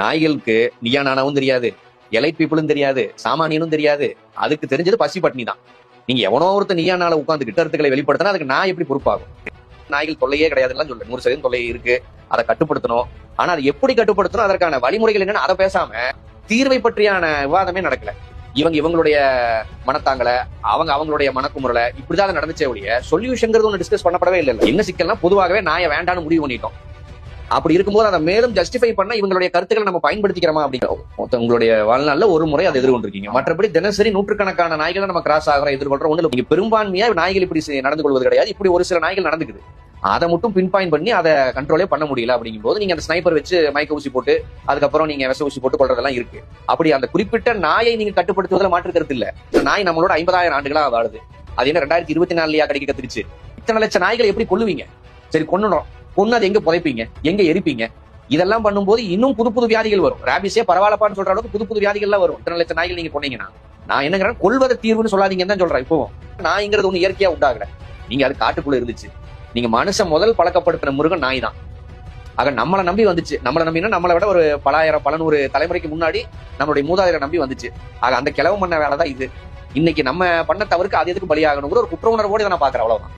நாய்களுக்கு நீயா நானாவும் தெரியாது, எலைட் பீப்புளும் தெரியாது, சாமானியனும் தெரியாது. அதுக்கு தெரிஞ்சது பசி பட்னி தான். நீங்க எவனோ ஒருத்தர் நீயா நாள உட்கார்ந்து கருத்துக்களை வெளிப்படுத்தினா அதுக்கு நான் எப்படி பொறுப்பாகும்? நாய்கள் தொல்லையே கிடையாதுன்னு சொல்ல 100% தொல்லை இருக்கு, அதை கட்டுப்படுத்தணும். ஆனா அது எப்படி கட்டுப்படுத்தணும், அதற்கான வழிமுறைகள் என்னன்னு அதை பேசாம தீர்வை பற்றியான விவாதமே நடக்கல. இவங்களுடைய மனத்தாங்கல, அவங்களுடைய மனக்குமுறல இப்படிதான் அது நடந்துச்சே ஒழிய சொல்யூஷன்ங்கிறது ஒண்ணு டிஸ்கஸ் பண்ணப்படவே இல்லை. என்ன சிக்கல்னா பொதுவாகவே நாயை வேண்டான்னு முடிவு பண்ணிட்டோம். அப்படி இருக்கும்போது அதை மேலும் ஜஸ்டிஃபை பண்ண இவங்களுடைய கருத்துக்களை நம்ம பயன்படுத்திக்கிறோமா அப்படிங்கிற உங்களுடைய வாழ்நாள்ல ஒரு முறை அதை எதிர்கொண்டிருக்கீங்க. மற்றபடி தினசரி நூற்றுக்கணக்கான நாய்களை நம்ம கிராஸ் ஆகிறோம், எதிர்கொள்றோம். ஒண்ணு நீங்க பெரும்பான்மையா நாய்கள் இப்படி நடந்து கொள்வது கிடையாது. இப்படி ஒரு சில நாய்கள் நடந்துக்குது. அதை மட்டும் பின் பாயிண்ட் பண்ணி அதை கண்ட்ரோலே பண்ண முடியல அப்படிங்கும் போது நீங்க அந்த ஸ்னைப்பர் வச்சு மயக்க ஊசி போட்டு அதுக்கப்புறம் நீங்க விஷ ஊசி போட்டு கொள்றதெல்லாம் இருக்கு. அப்படி அந்த குறிப்பிட்ட நாயை நீங்க கட்டுப்படுத்துவதில் மாற்று கருத்து இல்ல. நாய் நம்மளோட 50,000 ஆண்டுகளா வாழுது. அது என்ன 2024 கிடைக்க கத்துருச்சு? இத்தனை லட்சம் நாய்களை எப்படி கொல்லுவீங்க? சரி கொன்னுடும், கொன்னு அதை எங்க புதைப்பீங்க, எங்க எரிப்பீங்க? இதெல்லாம் பண்ணும்போது இன்னும் புது புது வியாதிகள் வரும். ராபிஸே பரவாயில்லப்பான்னு சொல்ற அளவுக்கு புது புது வியாதிகள்லாம் வரும். இத்தனை லட்சம் நாய்கள் நீங்க கொன்னீங்கன்னா நான் என்னங்கிறேன், கொல்வதை தீர்வுன்னு சொல்லாதீங்கன்னு தான் சொல்றேன். இப்போ நாய்ங்கிறது ஒண்ணு இயற்கையா உண்டாகல, நீங்க அது காட்டுக்குள்ள இருந்துச்சு. நீங்க மனுஷன் முதல் பழக்கப்படுத்தின மிருகம் நாய் தான். ஆக நம்மளை நம்பி வந்துச்சு. நம்மளை விட ஒரு பல நூறு தலைமுறைக்கு முன்னாடி நம்மளுடைய மூதாதையரை நம்பி வந்துச்சு. ஆக அந்த கிழவு பண்ண வேலை தான் இது. இன்னைக்கு நம்ம பண்ண தவறுக்கு அது எதுக்கு பலியாகணுங்கிற ஒரு குற்ற உணர்வோடு இதை நான் பாக்குறேன். அவ்வளவுதான்.